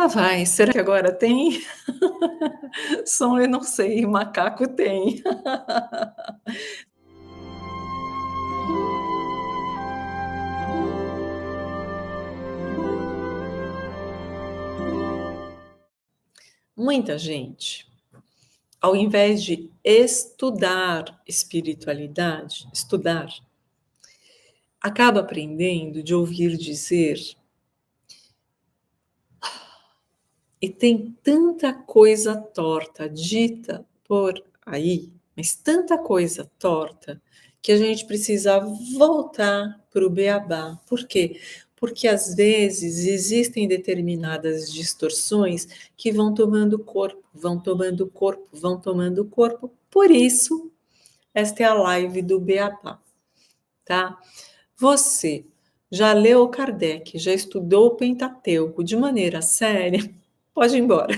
Lá vai, será que agora tem? Som eu não sei, macaco tem. Muita gente, ao invés de estudar espiritualidade, estudar, acaba aprendendo de ouvir dizer, e tem tanta coisa torta dita por aí, mas tanta coisa torta, que a gente precisa voltar para o beabá. Por quê? Porque às vezes existem determinadas distorções que vão tomando corpo, vão tomando corpo, vão tomando corpo. Por isso, esta é a live do beabá, tá? Você já leu Kardec, já estudou o Pentateuco de maneira séria? Pode ir embora.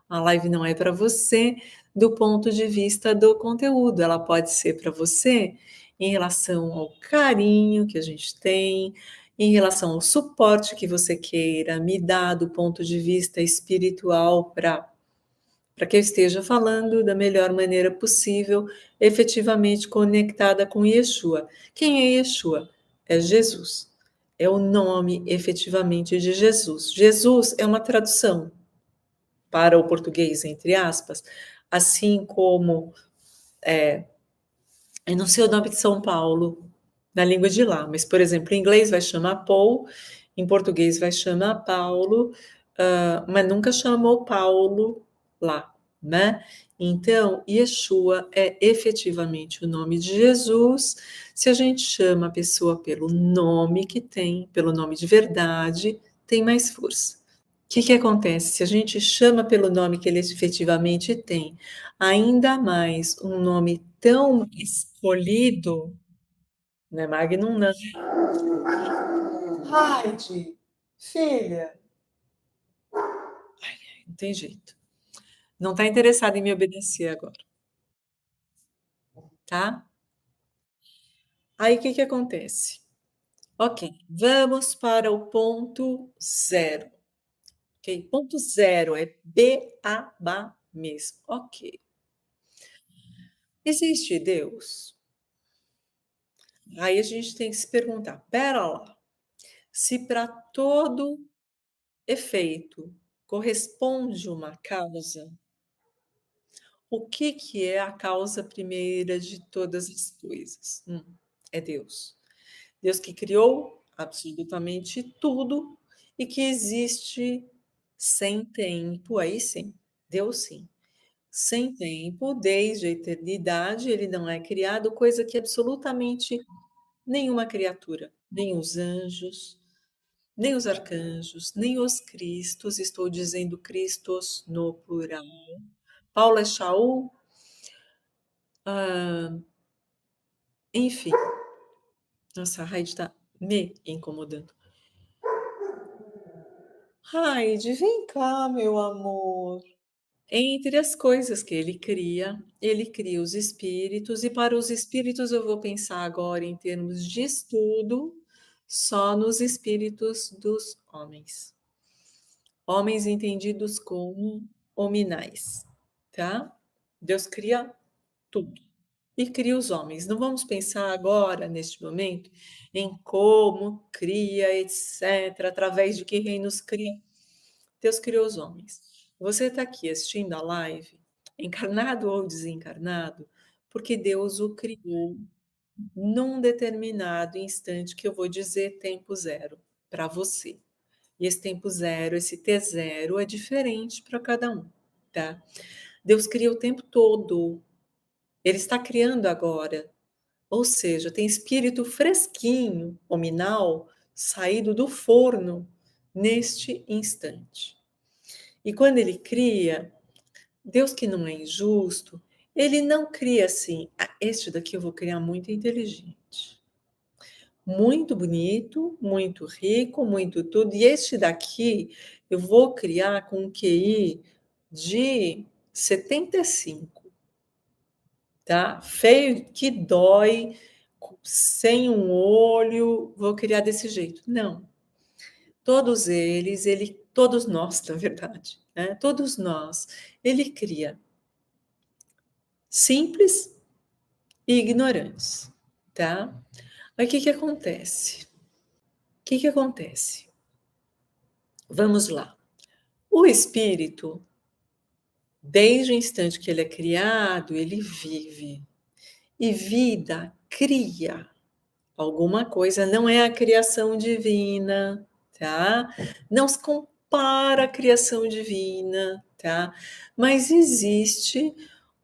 A live não é para você do ponto de vista do conteúdo, ela pode ser para você em relação ao carinho que a gente tem, em relação ao suporte que você queira me dar do ponto de vista espiritual para que eu esteja falando da melhor maneira possível, efetivamente conectada com Yeshua. Quem é Yeshua? É Jesus. É o nome efetivamente de Jesus. Jesus é uma tradução para o português, entre aspas, assim como, eu não sei o nome de São Paulo na língua de lá, mas, por exemplo, em inglês vai chamar Paul, em português vai chamar Paulo, mas nunca chamou Paulo lá, né? Então, Yeshua é efetivamente o nome de Jesus. Se a gente chama a pessoa pelo nome que tem, pelo nome de verdade, tem mais força. O que acontece? Se a gente chama pelo nome que ele efetivamente tem, ainda mais um nome tão escolhido, né, Magnum, né? Heidi, filha, não tem jeito. Não está interessada em me obedecer agora, tá? Aí o que acontece? Ok, vamos para o ponto zero. Ok, ponto zero é beabá mesmo. Ok. Existe Deus? Aí a gente tem que se perguntar: pera lá, se para todo efeito corresponde uma causa, o que é a causa primeira de todas as coisas? É Deus. Deus que criou absolutamente tudo e que existe sem tempo, aí sim, Deus sim. Sem tempo, desde a eternidade, ele não é criado, coisa que absolutamente nenhuma criatura, nem os anjos, nem os arcanjos, nem os cristos, estou dizendo cristos no plural. Paulo é Shaul, enfim. Nossa, a Heidi está me incomodando. Heidi, vem cá, meu amor. Entre as coisas que ele cria os espíritos, e para os espíritos eu vou pensar agora em termos de estudo, só nos espíritos dos homens. Homens entendidos como hominais, tá? Deus cria tudo e cria os homens. Não vamos pensar agora, neste momento, em como cria, etc., através de que reinos cria. Deus criou os homens. Você está aqui assistindo a live, encarnado ou desencarnado, porque Deus o criou num determinado instante que eu vou dizer tempo zero para você. E esse tempo zero, esse T zero é diferente para cada um, tá? Deus cria o tempo todo. Ele está criando agora. Ou seja, tem espírito fresquinho, hominal, saído do forno neste instante. E quando ele cria, Deus que não é injusto, ele não cria assim, este daqui eu vou criar muito inteligente, muito bonito, muito rico, muito tudo, e este daqui eu vou criar com um QI de 75, tá? Feio que dói, sem um olho, vou criar desse jeito. Não. Todos eles, ele todos nós, na verdade, né, todos nós, ele cria simples e ignorantes, tá. Aí o que que acontece? O que que acontece? Vamos lá, o espírito, desde o instante que ele é criado, ele vive, e vida cria alguma coisa, não é a criação divina, tá? Não se compara à criação divina, tá? Mas existe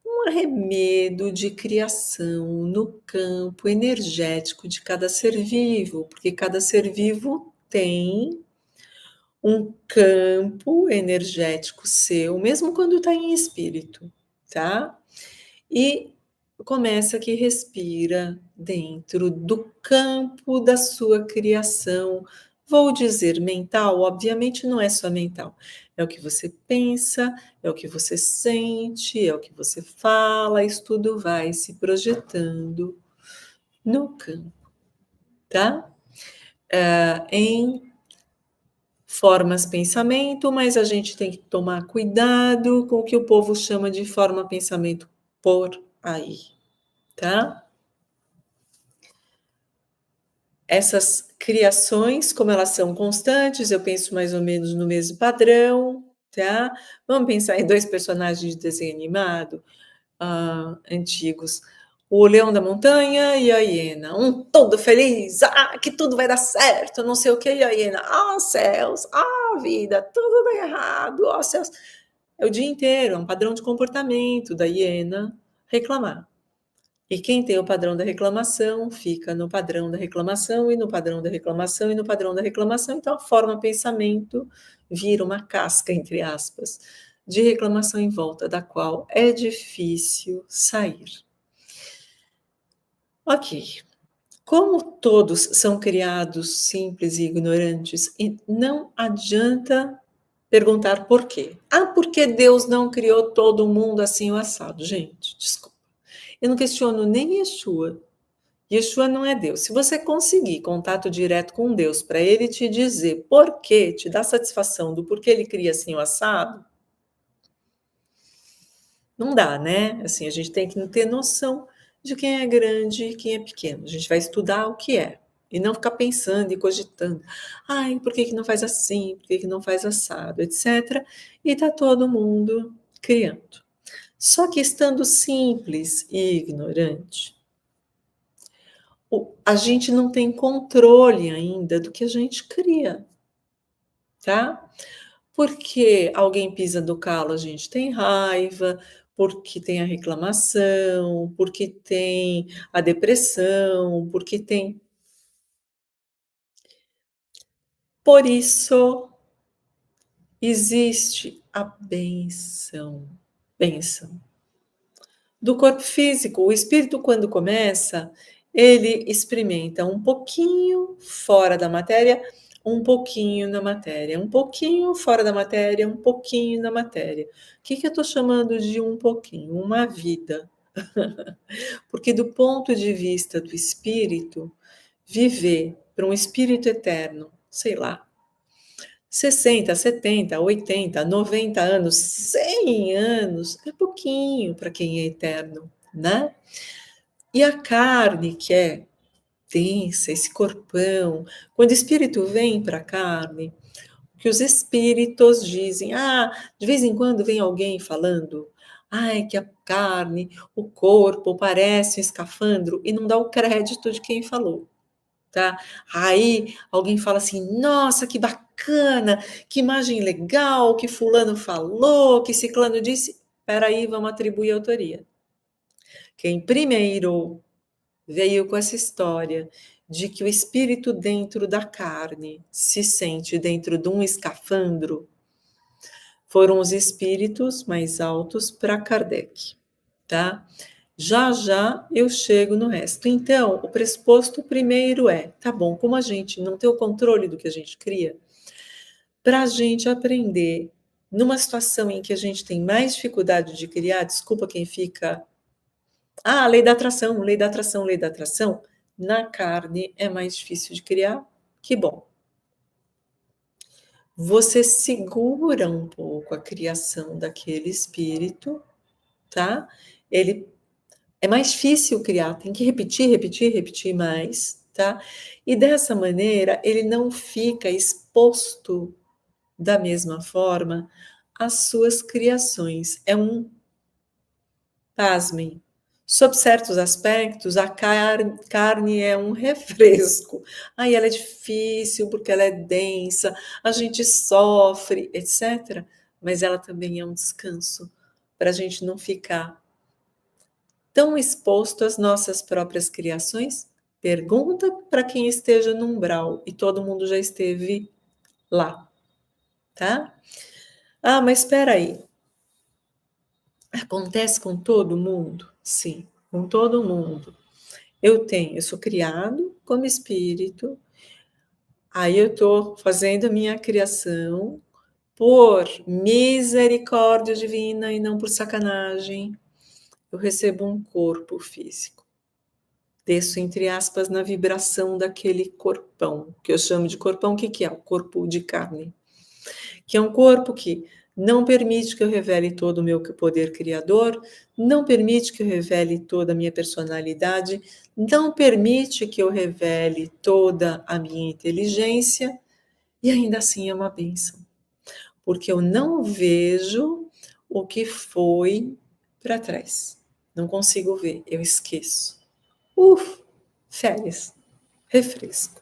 um arremedo de criação no campo energético de cada ser vivo, porque cada ser vivo tem um campo energético seu, mesmo quando está em espírito, tá? E começa que respira dentro do campo da sua criação. Vou dizer mental, obviamente não é só mental. É o que você pensa, é o que você sente, é o que você fala, isso tudo vai se projetando no campo, tá? Em formas pensamento, mas a gente tem que tomar cuidado com o que o povo chama de forma pensamento por aí, tá? Essas criações, como elas são constantes, eu penso mais ou menos no mesmo padrão, tá? Vamos pensar em 2 personagens de desenho animado, antigos, o Leão da Montanha e a hiena, um todo feliz, que tudo vai dar certo, não sei o quê, e a hiena: "Ah, céus, vida, tudo dá errado, céus". É o dia inteiro, é um padrão de comportamento da hiena reclamar. E quem tem o padrão da reclamação, fica no padrão da reclamação, e no padrão da reclamação, e no padrão da reclamação, então a forma pensamento vira uma "casca", entre aspas, de reclamação em volta da qual é difícil sair. Ok, como todos são criados simples e ignorantes, e não adianta perguntar por quê. "Ah, porque Deus não criou todo mundo assim o assado". Gente, desculpa, eu não questiono nem Yeshua. Yeshua não é Deus. Se você conseguir contato direto com Deus para ele te dizer por quê, te dar satisfação do porquê ele cria assim o assado, não dá, né? Assim, a gente tem que ter noção de quem é grande e quem é pequeno. A gente vai estudar o que é e não ficar pensando e cogitando. Ai, por que que não faz assim? Por que que não faz assado, etc. E tá todo mundo criando. Só que estando simples e ignorante, a gente não tem controle ainda do que a gente cria, tá? Porque alguém pisa do calo, a gente tem raiva, porque tem a reclamação, porque tem a depressão, porque tem. Por isso existe a bênção do corpo físico. O espírito, quando começa, ele experimenta um pouquinho fora da matéria, um pouquinho na matéria, um pouquinho fora da matéria, um pouquinho na matéria. O que que eu estou chamando de um pouquinho? Uma vida. Porque do ponto de vista do espírito, viver para um espírito eterno, sei lá, 60, 70, 80, 90 anos, 100 anos, é pouquinho para quem é eterno, né? E a carne, que é densa, esse corpão, quando o espírito vem para a carne, que os espíritos dizem, de vez em quando vem alguém falando, ai, que a carne, o corpo parece um escafandro, e não dá o crédito de quem falou. Tá? Aí alguém fala assim: "Nossa, que bacana, que imagem legal, que fulano falou, que ciclano disse". Espera aí, vamos atribuir autoria. Quem primeiro veio com essa história de que o espírito dentro da carne se sente dentro de um escafandro, foram os espíritos mais altos para Kardec, tá? Já já eu chego no resto. Então, o pressuposto primeiro é, tá bom, como a gente não tem o controle do que a gente cria, para a gente aprender numa situação em que a gente tem mais dificuldade de criar, desculpa quem fica, lei da atração, lei da atração, lei da atração, na carne é mais difícil de criar, que bom. você segura um pouco a criação daquele espírito, tá? Ele é mais difícil criar, tem que repetir, repetir, repetir mais, tá? E dessa maneira ele não fica exposto da mesma forma às suas criações. Pasmem, sob certos aspectos, a carne é um refresco. Aí ela é difícil porque ela é densa, a gente sofre, etc. Mas ela também é um descanso para a gente não ficar tão exposto às nossas próprias criações. Pergunta para quem esteja no umbral e todo mundo já esteve lá, tá? Ah, mas espera aí. Acontece com todo mundo? Sim, com todo mundo. Eu sou criado como espírito, aí eu estou fazendo a minha criação por misericórdia divina e não por sacanagem. Eu recebo um corpo físico. Desço, entre aspas, na vibração daquele corpão, que eu chamo de corpão, o que que é? O corpo de carne. Que é um corpo que não permite que eu revele todo o meu poder criador, não permite que eu revele toda a minha personalidade, não permite que eu revele toda a minha inteligência, e ainda assim é uma bênção, porque eu não vejo o que foi para trás. Não consigo ver, eu esqueço. Férias, refresco.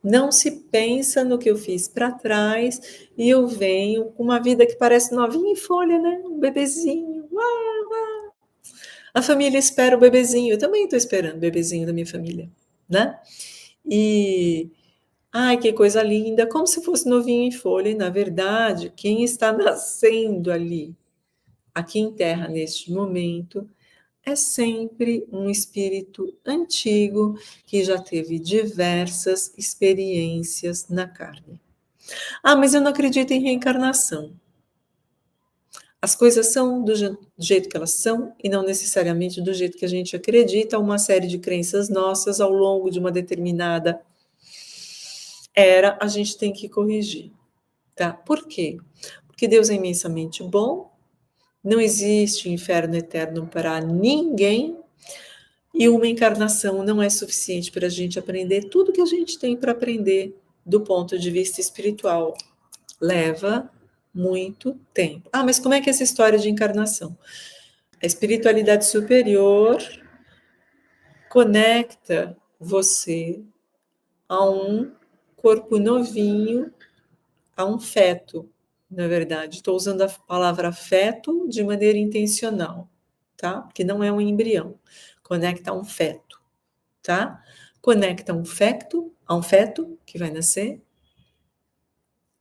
Não se pensa no que eu fiz para trás e eu venho com uma vida que parece novinha em folha, né? Um bebezinho. A família espera o bebezinho. Eu também estou esperando o bebezinho da minha família, né? E ai, que coisa linda, como se fosse novinho em folha. E na verdade, quem está nascendo ali, aqui em terra neste momento, é sempre um espírito antigo que já teve diversas experiências na carne. Ah, mas eu não acredito em reencarnação. As coisas são do jeito que elas são e não necessariamente do jeito que a gente acredita. Uma série de crenças nossas ao longo de uma determinada era, a gente tem que corrigir, tá? Por quê? Porque Deus é imensamente bom, não existe inferno eterno para ninguém e uma encarnação não é suficiente para a gente aprender tudo que a gente tem para aprender do ponto de vista espiritual. Leva muito tempo. Ah, mas como é que é essa história de encarnação? A espiritualidade superior conecta você a um corpo novinho, a um feto, na verdade. Estou usando a palavra feto de maneira intencional, tá? Porque não é um embrião. Conecta a um feto, tá? Conecta um feto a um feto que vai nascer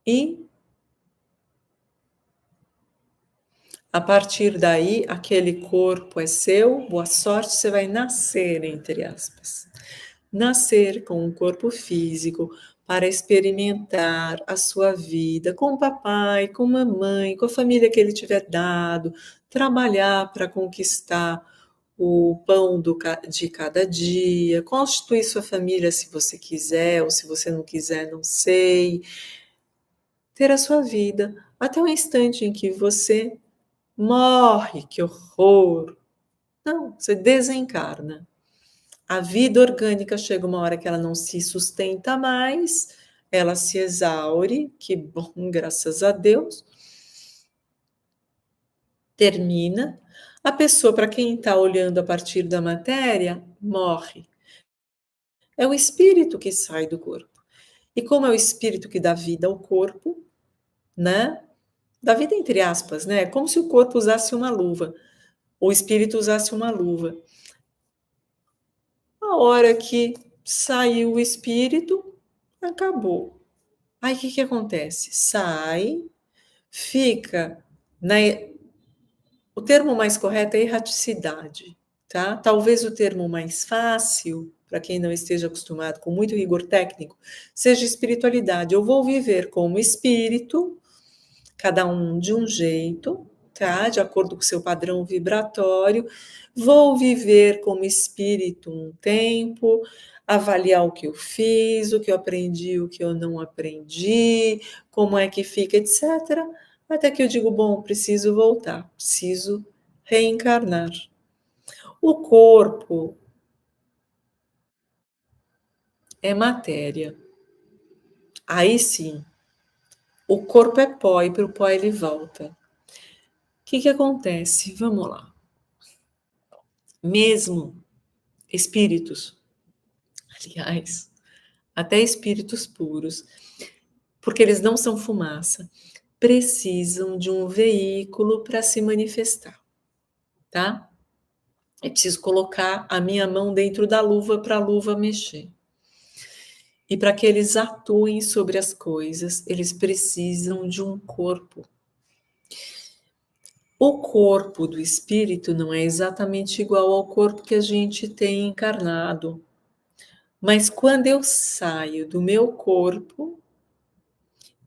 e a partir daí, aquele corpo é seu, boa sorte, você vai nascer, entre aspas. Nascer com um corpo físico para experimentar a sua vida com o papai, com a mamãe, com a família que ele tiver dado, trabalhar para conquistar o pão de cada dia, constituir sua família se você quiser, ou se você não quiser, não sei. Ter a sua vida até o instante em que você morre, que horror! Não, você desencarna. A vida orgânica chega uma hora que ela não se sustenta mais, ela se exaure, que bom, graças a Deus, termina. A pessoa, para quem está olhando a partir da matéria, morre. É o espírito que sai do corpo. E como é o espírito que dá vida ao corpo, né? Dá vida entre aspas, né? É como se o corpo usasse uma luva, o espírito usasse uma luva. A hora que saiu o espírito, acabou. Aí o que que acontece? Sai, fica na o termo mais correto é erraticidade, tá? Talvez o termo mais fácil, para quem não esteja acostumado com muito rigor técnico, seja espiritualidade. Eu vou viver como espírito, cada um de um jeito, tá? De acordo com o seu padrão vibratório. Vou viver como espírito um tempo, avaliar o que eu fiz, o que eu aprendi, o que eu não aprendi, como é que fica, etc. Até que eu digo, bom, preciso voltar, preciso reencarnar. O corpo é matéria. Aí sim, o corpo é pó e para o pó ele volta. O que acontece? Vamos lá. Mesmo espíritos, aliás, até espíritos puros, porque eles não são fumaça, precisam de um veículo para se manifestar, tá? É preciso colocar a minha mão dentro da luva para a luva mexer. E para que eles atuem sobre as coisas, eles precisam de um corpo. O corpo do espírito não é exatamente igual ao corpo que a gente tem encarnado. Mas quando eu saio do meu corpo,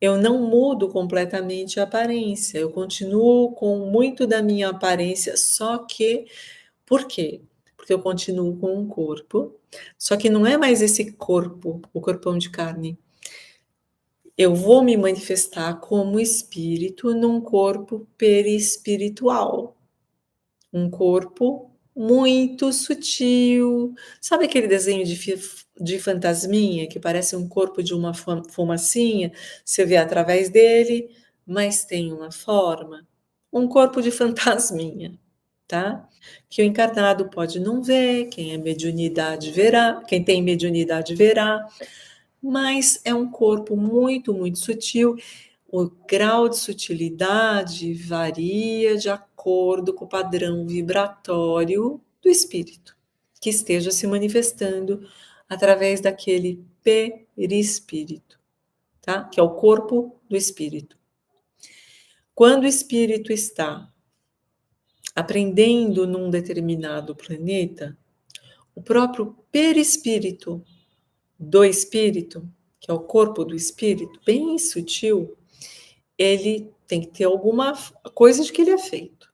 eu não mudo completamente a aparência. Eu continuo com muito da minha aparência, só que por quê? Porque eu continuo com um corpo, só que não é mais esse corpo, o corpão de carne. Eu vou me manifestar como espírito num corpo perispiritual, um corpo muito sutil. Sabe aquele desenho de fantasminha que parece um corpo de uma fumacinha? Você vê através dele, mas tem uma forma. Um corpo de fantasminha, tá? Que o encarnado pode não ver, quem é mediunidade verá, quem tem mediunidade verá, mas é um corpo muito, muito sutil. O grau de sutilidade varia de acordo com o padrão vibratório do espírito que esteja se manifestando através daquele perispírito, tá? Que é o corpo do espírito. Quando o espírito está aprendendo num determinado planeta, o próprio perispírito do espírito, que é o corpo do espírito, bem sutil, ele tem que ter alguma coisa de que ele é feito.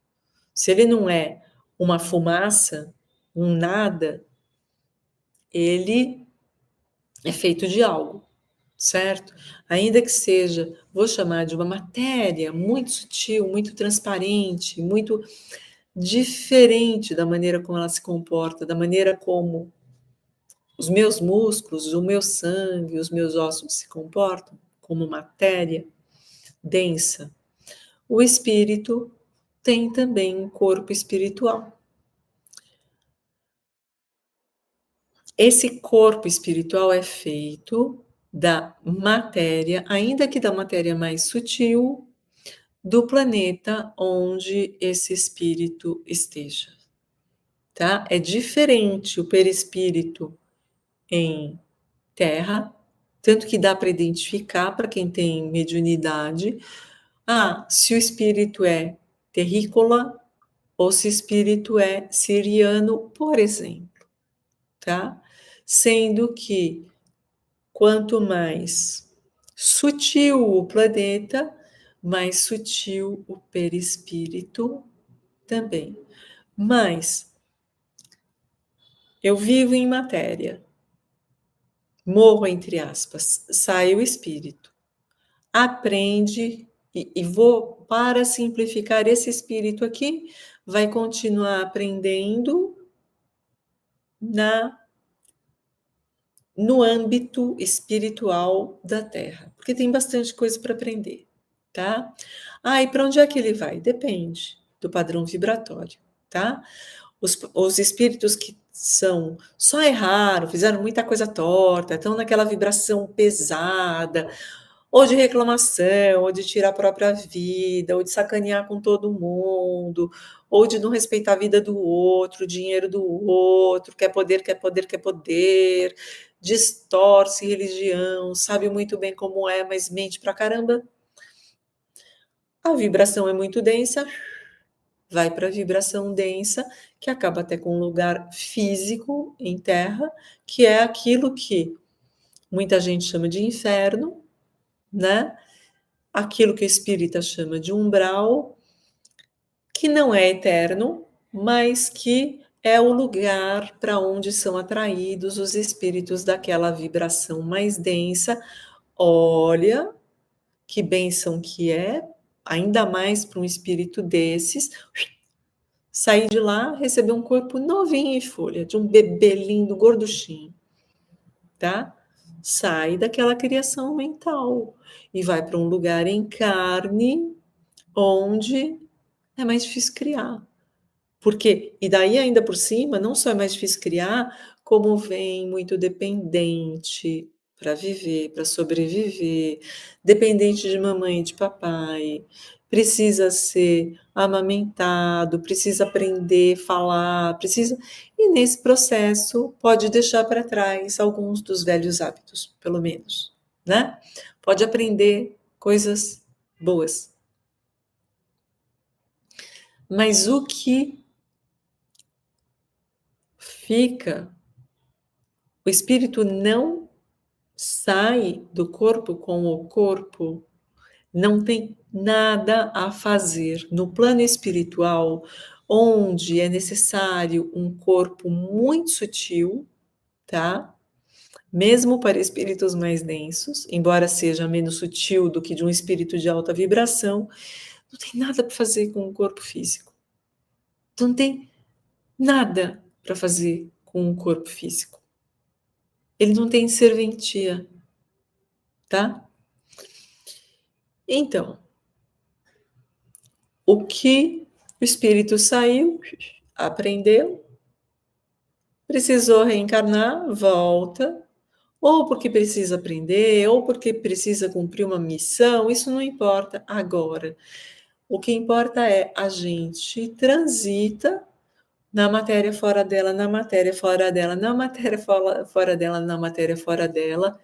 Se ele não é uma fumaça, um nada, ele é feito de algo, certo? Ainda que seja, vou chamar de uma matéria muito sutil, muito transparente, muito diferente da maneira como ela se comporta, da maneira como os meus músculos, o meu sangue, os meus ossos se comportam como matéria densa. O espírito tem também um corpo espiritual. Esse corpo espiritual é feito da matéria, ainda que da matéria mais sutil, do planeta onde esse espírito esteja, tá? É diferente o perispírito em terra, tanto que dá para identificar para quem tem mediunidade, se o espírito é terrícola ou se o espírito é siriano, por exemplo, tá? Sendo que quanto mais sutil o planeta, mais sutil o perispírito também. Mas eu vivo em matéria, morro entre aspas, sai o espírito, aprende e vou, para simplificar, esse espírito aqui vai continuar aprendendo na no âmbito espiritual da Terra, porque tem bastante coisa para aprender, tá? E para onde é que ele vai? Depende do padrão vibratório, tá? Os espíritos que só erraram, fizeram muita coisa torta, estão naquela vibração pesada, ou de reclamação, ou de tirar a própria vida, ou de sacanear com todo mundo, ou de não respeitar a vida do outro, o dinheiro do outro, quer poder, quer poder, quer poder, distorce religião, sabe muito bem como é, mas mente pra caramba. A vibração é muito densa, vai para a vibração densa, que acaba até com um lugar físico em terra, que é aquilo que muita gente chama de inferno, né? Aquilo que o espírita chama de umbral, que não é eterno, mas que é o lugar para onde são atraídos os espíritos daquela vibração mais densa. Olha que bênção que é, ainda mais para um espírito desses, sair de lá, receber um corpo novinho em folha, de um bebê lindo, gorduchinho, tá? Sai daquela criação mental e vai para um lugar em carne onde é mais difícil criar. Porque, e daí ainda por cima, não só é mais difícil criar, como vem muito dependente para viver, para sobreviver, dependente de mamãe e de papai, precisa ser amamentado, precisa aprender a falar, precisa. E nesse processo pode deixar para trás alguns dos velhos hábitos, pelo menos, né? Pode aprender coisas boas. Mas o que fica, o espírito não sai do corpo com o corpo, não tem nada a fazer no plano espiritual, onde é necessário um corpo muito sutil, tá? Mesmo para espíritos mais densos, embora seja menos sutil do que de um espírito de alta vibração, não tem nada para fazer com o corpo físico. Não tem nada para fazer com o corpo físico. Ele não tem serventia, tá? Então, o que o espírito saiu, aprendeu, precisou reencarnar, volta, ou porque precisa aprender, ou porque precisa cumprir uma missão, isso não importa agora. O que importa é a gente transita na matéria fora dela, na matéria fora dela, na matéria fora dela, na matéria fora dela,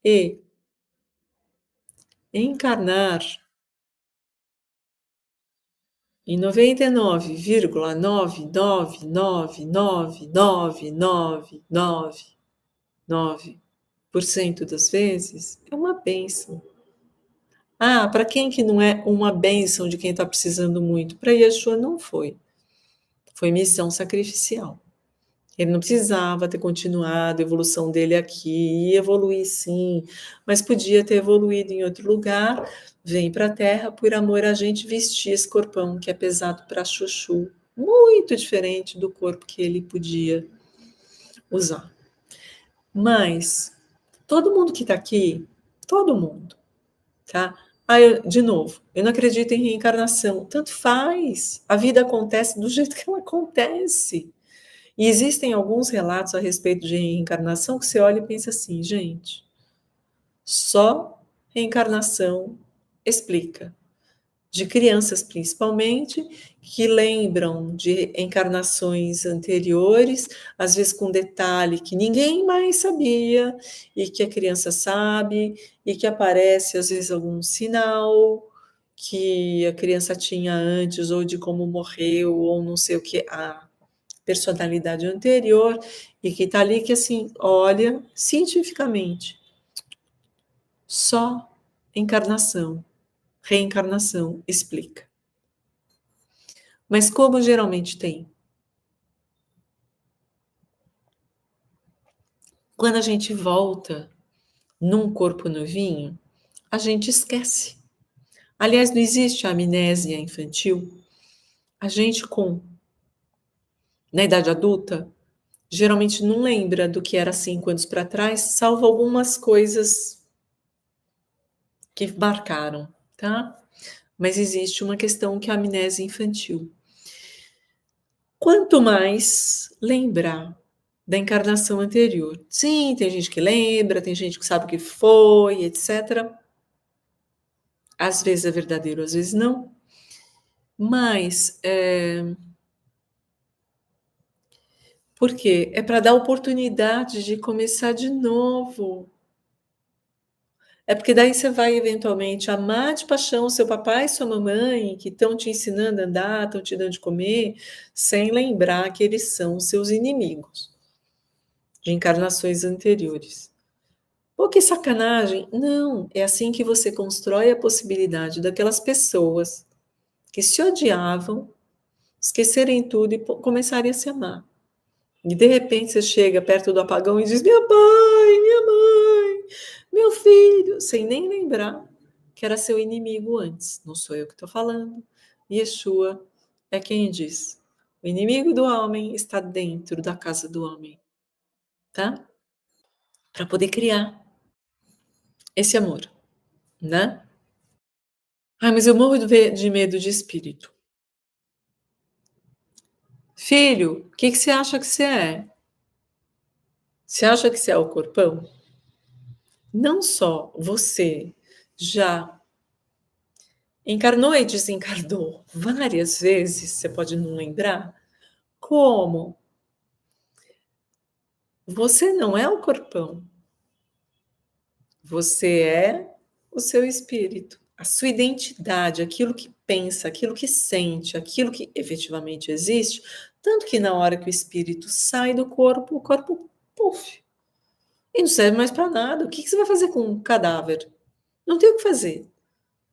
e encarnar em 99,9999999% das vezes, é uma bênção. Ah, para quem que não é uma bênção de quem está precisando muito? Para Yeshua não foi. Foi missão sacrificial. Ele não precisava ter continuado a evolução dele aqui, ia evoluir sim, mas podia ter evoluído em outro lugar, vem para a Terra, por amor a gente vestir esse corpão que é pesado para chuchu, muito diferente do corpo que ele podia usar. Mas todo mundo que está aqui, todo mundo, tá? De novo, eu não acredito em reencarnação, tanto faz, a vida acontece do jeito que ela acontece. E existem alguns relatos a respeito de reencarnação que você olha e pensa assim, gente, só reencarnação explica. De crianças, principalmente, que lembram de encarnações anteriores, às vezes com detalhe que ninguém mais sabia, e que a criança sabe, e que aparece, às vezes, algum sinal que a criança tinha antes, ou de como morreu, ou não sei o que, a personalidade anterior, e que está ali que, assim, olha, cientificamente, só encarnação, reencarnação explica. Mas como geralmente tem? Quando a gente volta num corpo novinho, a gente esquece. Aliás, não existe a amnésia infantil. A gente na idade adulta, geralmente não lembra do que era 5 anos para trás, salvo algumas coisas que marcaram, tá? Mas existe uma questão que é a amnésia infantil. Quanto mais lembrar da encarnação anterior. Sim, tem gente que lembra, tem gente que sabe o que foi, etc. Às vezes é verdadeiro, às vezes não. Mas, por quê? É para dar oportunidade de começar de novo. É porque daí você vai eventualmente amar de paixão seu papai e sua mamãe, que estão te ensinando a andar, estão te dando de comer, sem lembrar que eles são seus inimigos de encarnações anteriores. Pô, que sacanagem! Não, é assim que você constrói a possibilidade daquelas pessoas que se odiavam esquecerem tudo e começarem a se amar. E de repente você chega perto do apagão e diz: "Meu pai, minha mãe, meu filho", sem nem lembrar que era seu inimigo antes. Não sou eu que estou falando. Yeshua é quem diz: "O inimigo do homem está dentro da casa do homem", tá? Para poder criar esse amor, né? "Ai, mas eu morro de medo de espírito". Filho, o que que você acha que você é? Você acha que você é o corpão? Não só você já encarnou e desencarnou várias vezes, você pode não lembrar, como você não é o corpão, você é o seu espírito, a sua identidade, aquilo que pensa, aquilo que sente, aquilo que efetivamente existe, tanto que na hora que o espírito sai do corpo, o corpo, puf, e não serve mais para nada. O que que você vai fazer com um cadáver? Não tem o que fazer.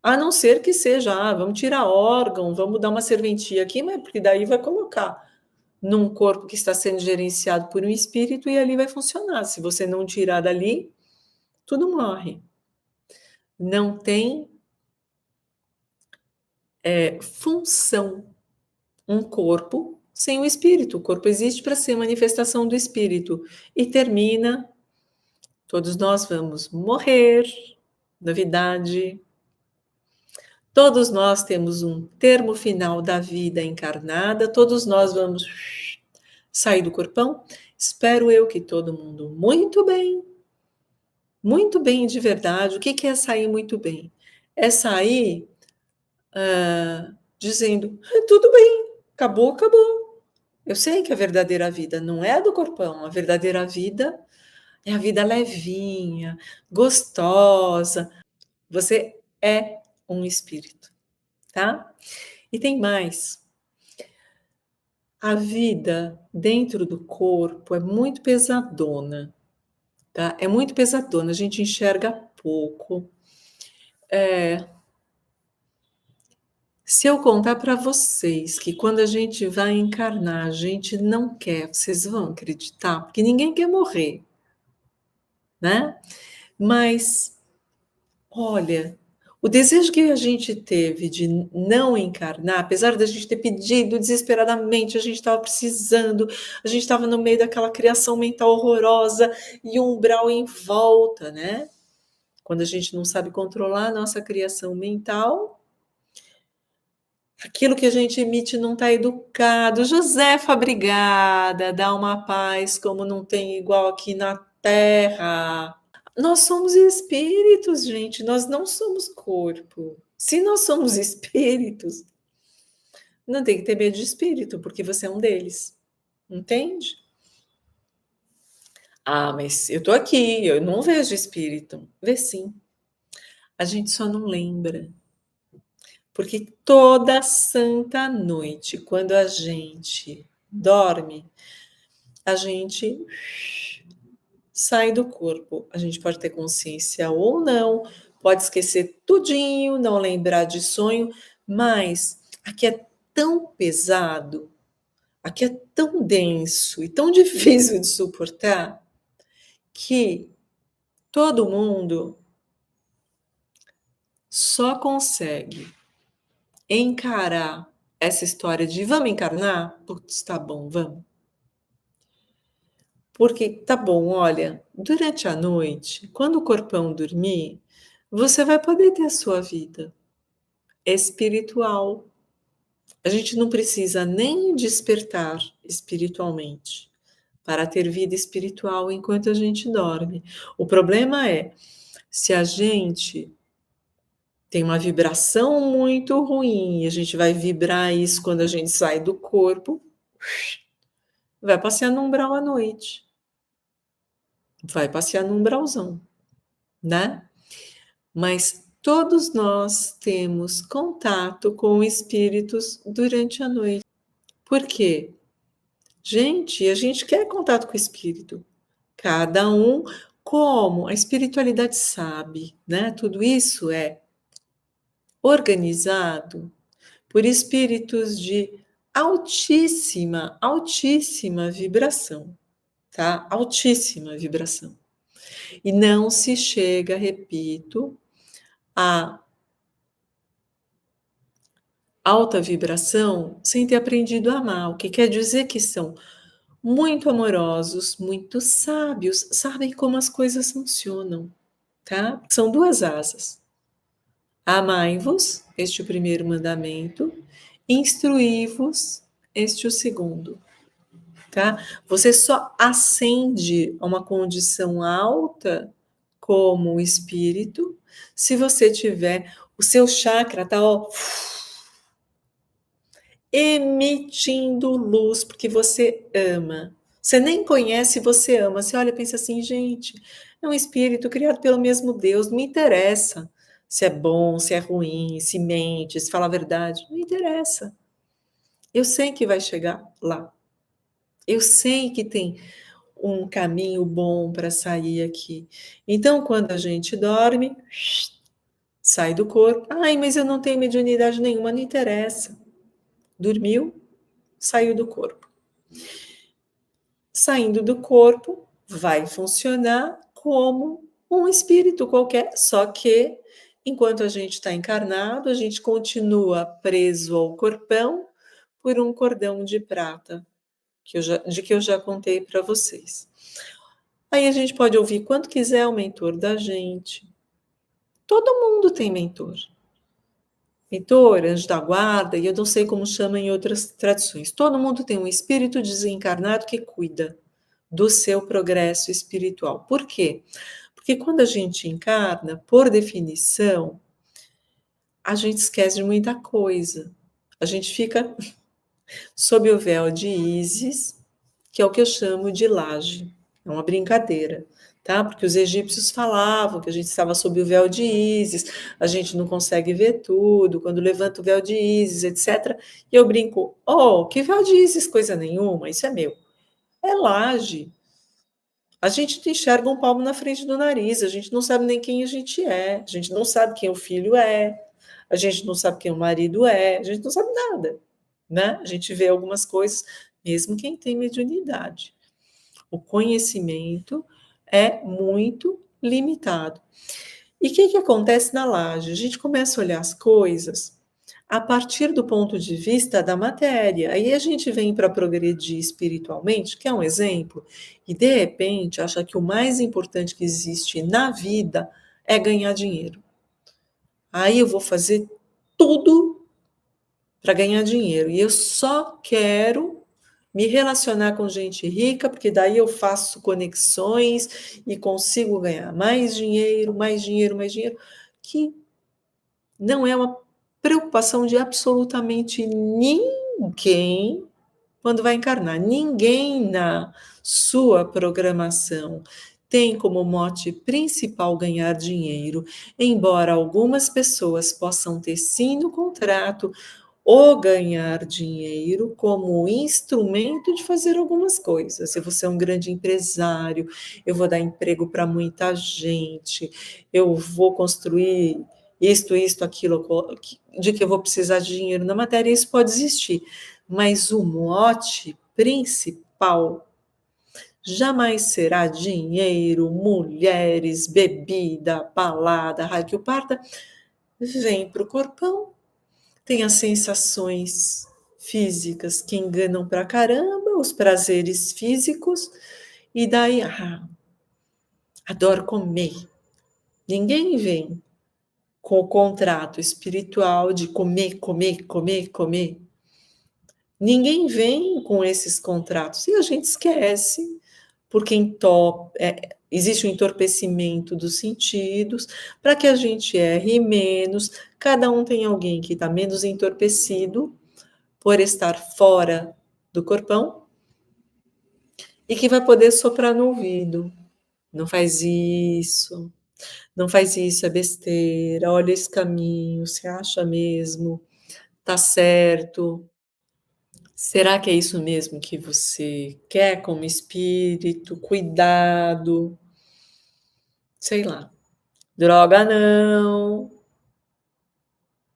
A não ser que seja, vamos tirar órgão, vamos dar uma serventia aqui, mas porque daí vai colocar num corpo que está sendo gerenciado por um espírito e ali vai funcionar. Se você não tirar dali, tudo morre. Não tem função um corpo sem o espírito. O corpo existe para ser manifestação do espírito e termina. Todos nós vamos morrer. Novidade. Todos nós temos um termo final da vida encarnada, todos nós vamos sair do corpão. Espero eu que todo mundo muito bem de verdade. O que que é sair muito bem? É sair dizendo: tudo bem, acabou, acabou. Eu sei que a verdadeira vida não é a do corpão, a verdadeira vida é a vida levinha, gostosa. Você é um espírito, tá? E tem mais. A vida dentro do corpo é muito pesadona, tá? É muito pesadona, a gente enxerga pouco. Se eu contar para vocês que quando a gente vai encarnar, a gente não quer, vocês vão acreditar? Porque ninguém quer morrer, né? Mas, olha, o desejo que a gente teve de não encarnar, apesar da gente ter pedido desesperadamente, a gente estava precisando, a gente estava no meio daquela criação mental horrorosa e um umbral em volta, né? Quando a gente não sabe controlar a nossa criação mental, aquilo que a gente emite não está educado. Josefa, obrigada, dá uma paz como não tem igual aqui na Terra. Nós somos espíritos, gente, nós não somos corpo. Se nós somos espíritos, não tem que ter medo de espírito, porque você é um deles, entende? Ah, mas eu tô aqui, eu não vejo espírito. Vê sim, a gente só não lembra. Porque toda santa noite, quando a gente dorme, a gente sai do corpo. A gente pode ter consciência ou não, pode esquecer tudinho, não lembrar de sonho, mas aqui é tão pesado, aqui é tão denso e tão difícil de suportar que todo mundo só consegue encarar essa história de vamos encarnar? Putz, tá bom, vamos. Porque tá bom, olha, durante a noite, quando o corpão dormir, você vai poder ter a sua vida espiritual. A gente não precisa nem despertar espiritualmente para ter vida espiritual enquanto a gente dorme. O problema é se a gente tem uma vibração muito ruim e a gente vai vibrar isso quando a gente sai do corpo, vai passear no umbral à noite, vai passear no umbralzão, né? Mas todos nós temos contato com espíritos durante a noite. Por quê? Gente, a gente quer contato com o espírito. Cada um como a espiritualidade sabe, né? Tudo isso é organizado por espíritos de altíssima, altíssima vibração, tá? Altíssima vibração. E não se chega, repito, a alta vibração sem ter aprendido a amar, o que quer dizer que são muito amorosos, muito sábios, sabem como as coisas funcionam, tá? São duas asas. Amai-vos, este é o primeiro mandamento, instruí-vos, este é o segundo, tá? Você só ascende a uma condição alta como espírito se você tiver o seu chakra tá ó, emitindo luz, porque você ama. Você nem conhece, você ama. Você olha e pensa assim, gente, é um espírito criado pelo mesmo Deus, não me interessa se é bom, se é ruim, se mente, se fala a verdade, não interessa. Eu sei que vai chegar lá. Eu sei que tem um caminho bom para sair aqui. Então, quando a gente dorme, sai do corpo. Ai, mas eu não tenho mediunidade nenhuma, não interessa. Dormiu, saiu do corpo. Saindo do corpo, vai funcionar como um espírito qualquer, só que enquanto a gente está encarnado, a gente continua preso ao corpão por um cordão de prata, de que eu já contei para vocês. Aí a gente pode ouvir quanto quiser o mentor da gente. Todo mundo tem mentor. Mentor, anjo da guarda, e eu não sei como chama em outras tradições. Todo mundo tem um espírito desencarnado que cuida do seu progresso espiritual. Por quê? Porque quando a gente encarna, por definição, a gente esquece de muita coisa. A gente fica sob o véu de Ísis, que é o que eu chamo de laje. É uma brincadeira, tá? Porque os egípcios falavam que a gente estava sob o véu de Ísis, a gente não consegue ver tudo, quando levanta o véu de Ísis, etc. E eu brinco, oh, que véu de Ísis? Coisa nenhuma, isso é meu. É laje. A gente não enxerga um palmo na frente do nariz, a gente não sabe nem quem a gente é, a gente não sabe quem o filho é, a gente não sabe quem o marido é, a gente não sabe nada, né? A gente vê algumas coisas, mesmo quem tem mediunidade. O conhecimento é muito limitado. E o que acontece na laje? A gente começa a olhar as coisas a partir do ponto de vista da matéria. Aí a gente vem para progredir espiritualmente, que é um exemplo, e de repente acha que o mais importante que existe na vida é ganhar dinheiro. Aí eu vou fazer tudo para ganhar dinheiro e eu só quero me relacionar com gente rica, porque daí eu faço conexões e consigo ganhar mais dinheiro, mais dinheiro, mais dinheiro, que não é uma preocupação de absolutamente ninguém quando vai encarnar. Ninguém na sua programação tem como mote principal ganhar dinheiro, embora algumas pessoas possam ter sim no contrato o ganhar dinheiro como instrumento de fazer algumas coisas. Eu vou ser um grande empresário, eu vou dar emprego para muita gente, eu vou construir isto, aquilo, de que eu vou precisar de dinheiro na matéria, isso pode existir. Mas o mote principal jamais será dinheiro, mulheres, bebida, balada, raio que o parta. Vem para o corpão, tem as sensações físicas que enganam pra caramba, os prazeres físicos, e daí, adoro comer. Ninguém vem com o contrato espiritual de comer, comer, comer, comer. Ninguém vem com esses contratos e a gente esquece, porque existe um entorpecimento dos sentidos, para que a gente erre menos, cada um tem alguém que está menos entorpecido por estar fora do corpão e que vai poder soprar no ouvido. Não faz isso, não faz isso, é besteira, olha esse caminho, você acha mesmo? Tá certo? Será que é isso mesmo que você quer como espírito? Cuidado, sei lá. Droga não,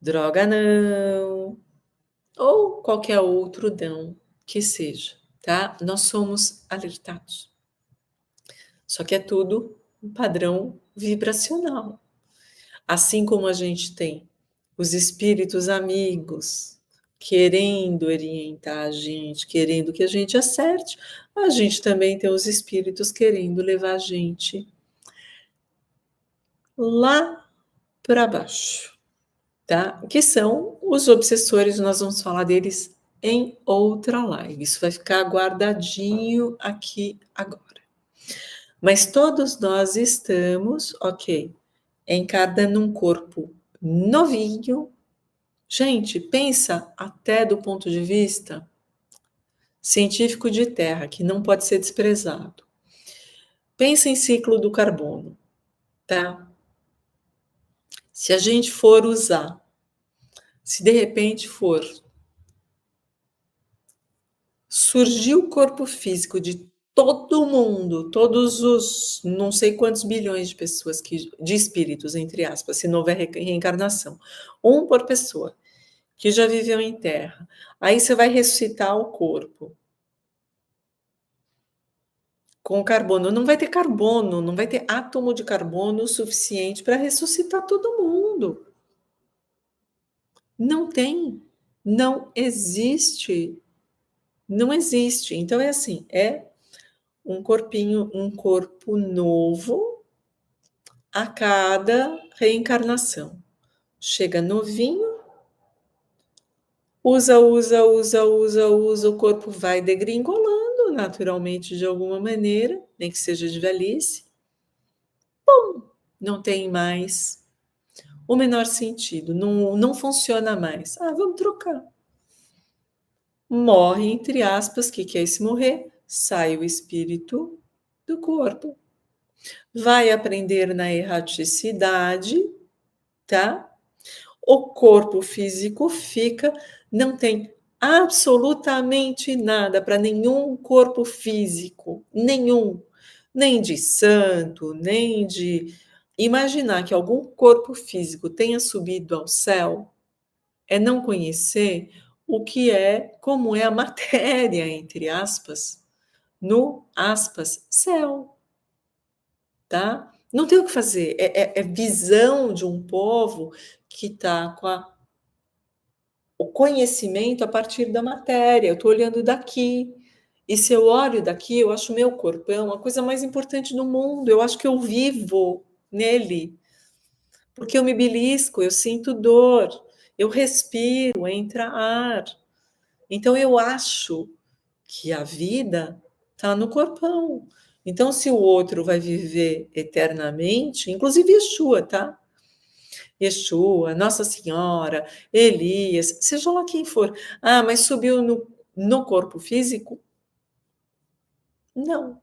droga não. ou qualquer outro dom que seja, tá? Nós somos alertados. Só que é tudo um padrão vibracional. Assim como a gente tem os espíritos amigos querendo orientar a gente, querendo que a gente acerte, a gente também tem os espíritos querendo levar a gente lá para baixo, tá? Que são os obsessores, nós vamos falar deles em outra live. Isso vai ficar guardadinho aqui agora. Mas todos nós estamos, ok, encarnando um corpo novinho. Gente, pensa até do ponto de vista científico de Terra, que não pode ser desprezado. Pensa em ciclo do carbono, tá? Se a gente for usar, se de repente for surgir o corpo físico de todo mundo, todos os não sei quantos bilhões de pessoas de espíritos, entre aspas, se não houver reencarnação, um por pessoa, que já viveu em terra. Aí você vai ressuscitar o corpo com carbono. Não vai ter carbono, não vai ter átomo de carbono suficiente para ressuscitar todo mundo. Não tem, não existe, não existe. Então é assim, é um corpinho, um corpo novo a cada reencarnação. Chega novinho, usa, o corpo vai degringolando naturalmente de alguma maneira, nem que seja de velhice. Pum, não tem mais o menor sentido, não funciona mais. Ah, vamos trocar. Morre, entre aspas, que é esse morrer? Sai o espírito do corpo. Vai aprender na erraticidade, tá? O corpo físico fica, não tem absolutamente nada para nenhum corpo físico, nenhum, nem de santo, nem de imaginar que algum corpo físico tenha subido ao céu é não conhecer o que é, como é a matéria, entre aspas, no aspas, céu, tá? Não tem o que fazer, é visão de um povo que está com o conhecimento a partir da matéria. Eu estou olhando daqui. E se eu olho daqui, eu acho meu corpão a coisa mais importante do mundo. Eu acho que eu vivo nele. Porque eu me belisco, eu sinto dor, eu respiro, entra ar. Então eu acho que a vida está no corpão. Então, se o outro vai viver eternamente, inclusive Yeshua, tá? Yeshua, Nossa Senhora, Elias, seja lá quem for. Ah, mas subiu no corpo físico? Não.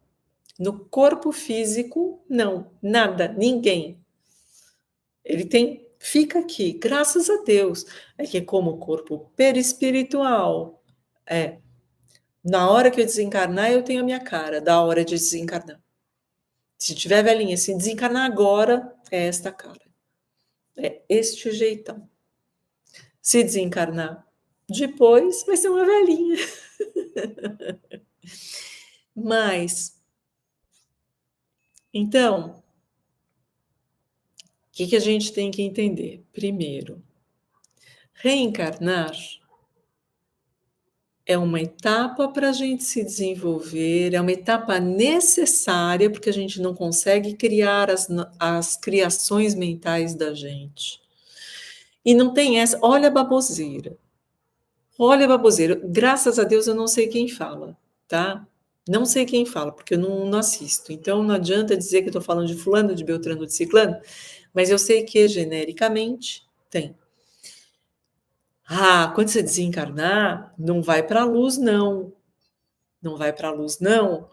No corpo físico, não. Nada, ninguém. Ele tem, fica aqui, graças a Deus. É que como corpo perispiritual, na hora que eu desencarnar, eu tenho a minha cara, da hora de desencarnar. Se tiver velhinha, se desencarnar agora, é esta cara. É este jeitão. Se desencarnar depois, vai ser uma velhinha. Mas, então, o que a gente tem que entender? Primeiro, reencarnar é uma etapa para a gente se desenvolver, é uma etapa necessária, porque a gente não consegue criar as criações mentais da gente. E não tem essa, olha a baboseira. Olha a baboseira. Graças a Deus eu não sei quem fala, tá? Não sei quem fala, porque eu não assisto. Então não adianta dizer que eu estou falando de fulano, de beltrano, de ciclano, mas eu sei que genericamente tem. Ah, quando você desencarnar, não vai para a luz, não. Não vai para a luz, não,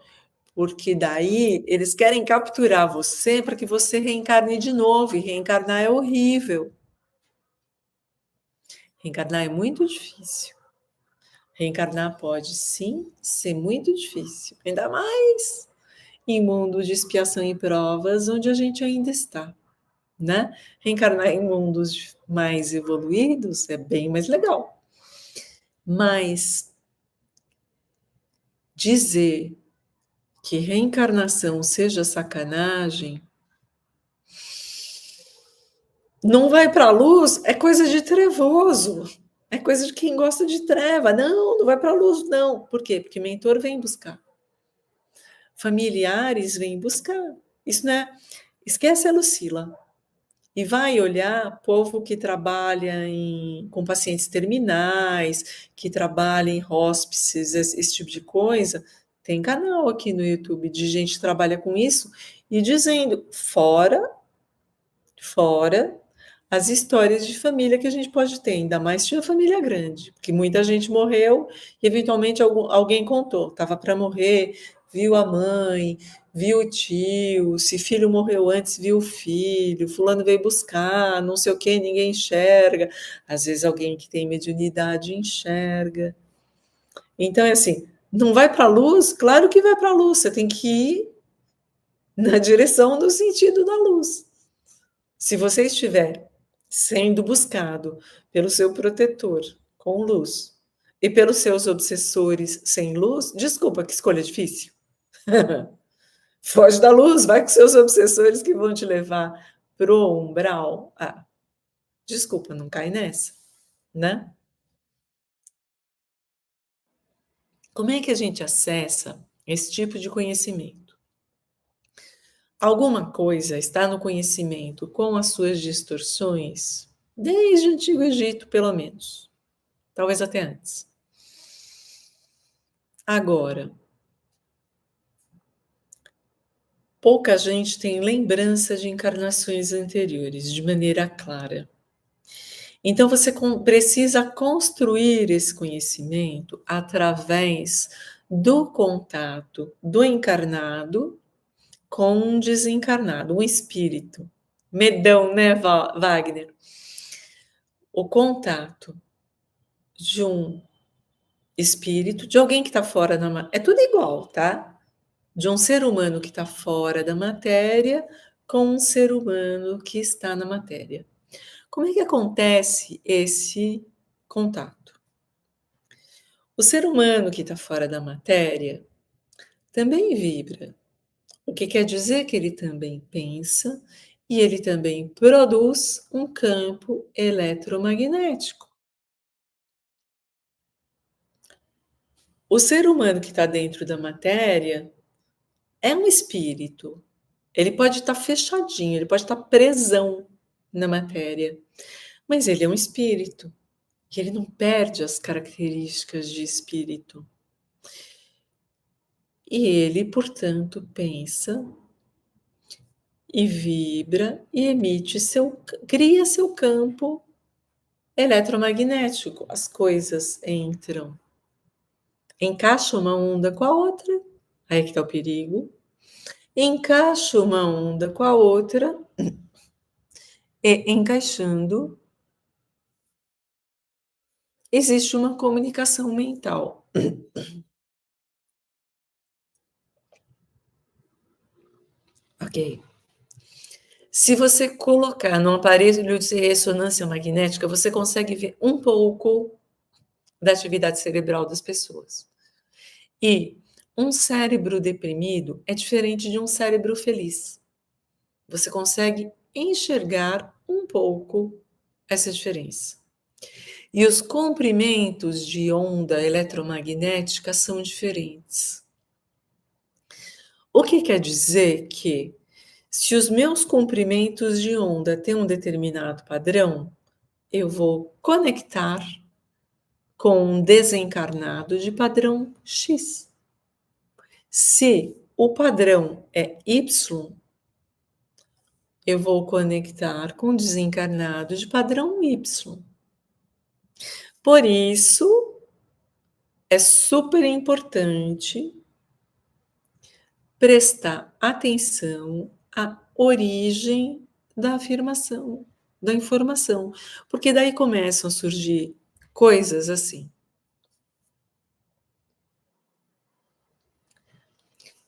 porque daí eles querem capturar você para que você reencarne de novo, e reencarnar é horrível. Reencarnar é muito difícil. Reencarnar pode sim ser muito difícil, ainda mais em mundo de expiação e provas, onde a gente ainda está, né? Reencarnar em mundos mais evoluídos é bem mais legal. Mas dizer que reencarnação seja sacanagem, não vai para a luz, é coisa de trevoso, é coisa de quem gosta de treva. Não, não vai para a luz, não. Por quê? Porque mentor vem buscar. Familiares vêm buscar. Isso não é. Esquece a Lucila. E vai olhar povo que trabalha com pacientes terminais, que trabalha em hospices, esse tipo de coisa. Tem canal aqui no YouTube de gente que trabalha com isso e dizendo fora as histórias de família que a gente pode ter, ainda mais se a família grande, porque muita gente morreu e eventualmente alguém contou, estava para morrer, viu a mãe, viu o tio, se filho morreu antes, viu o filho, fulano veio buscar, não sei o que, ninguém enxerga, às vezes alguém que tem mediunidade enxerga. Então é assim, não vai para a luz? Claro que vai para a luz, você tem que ir na direção do sentido da luz. Se você estiver sendo buscado pelo seu protetor com luz e pelos seus obsessores sem luz, desculpa, que escolha difícil. Foge da luz, vai com seus obsessores que vão te levar pro umbral. Ah, desculpa, não cai nessa, né? Como é que a gente acessa esse tipo de conhecimento? Alguma coisa está no conhecimento com as suas distorções, desde o Antigo Egito, pelo menos. Talvez até antes. Agora, pouca gente tem lembrança de encarnações anteriores de maneira clara. Então, você precisa construir esse conhecimento através do contato do encarnado com um desencarnado, um espírito. Medão, né, Wagner? O contato de um espírito, de alguém que está fora da matéria. É tudo igual, tá? De um ser humano que está fora da matéria com um ser humano que está na matéria. Como é que acontece esse contato? O ser humano que está fora da matéria também vibra, o que quer dizer que ele também pensa e ele também produz um campo eletromagnético. O ser humano que está dentro da matéria é um espírito. Ele pode estar fechadinho, ele pode estar presão na matéria, mas ele é um espírito e ele não perde as características de espírito. E ele, portanto, pensa e vibra e cria seu campo eletromagnético. As coisas entram, encaixa uma onda com a outra, aí que está o perigo. Encaixa uma onda com a outra e encaixando existe uma comunicação mental. Ok. Se você colocar num aparelho de ressonância magnética, você consegue ver um pouco da atividade cerebral das pessoas. E um cérebro deprimido é diferente de um cérebro feliz. Você consegue enxergar um pouco essa diferença. E os comprimentos de onda eletromagnética são diferentes. O que quer dizer que, se os meus comprimentos de onda têm um determinado padrão, eu vou conectar com um desencarnado de padrão X. Se o padrão é Y, eu vou conectar com um desencarnado de padrão Y. Por isso, é super importante prestar atenção à origem da afirmação, da informação, porque daí começam a surgir coisas assim.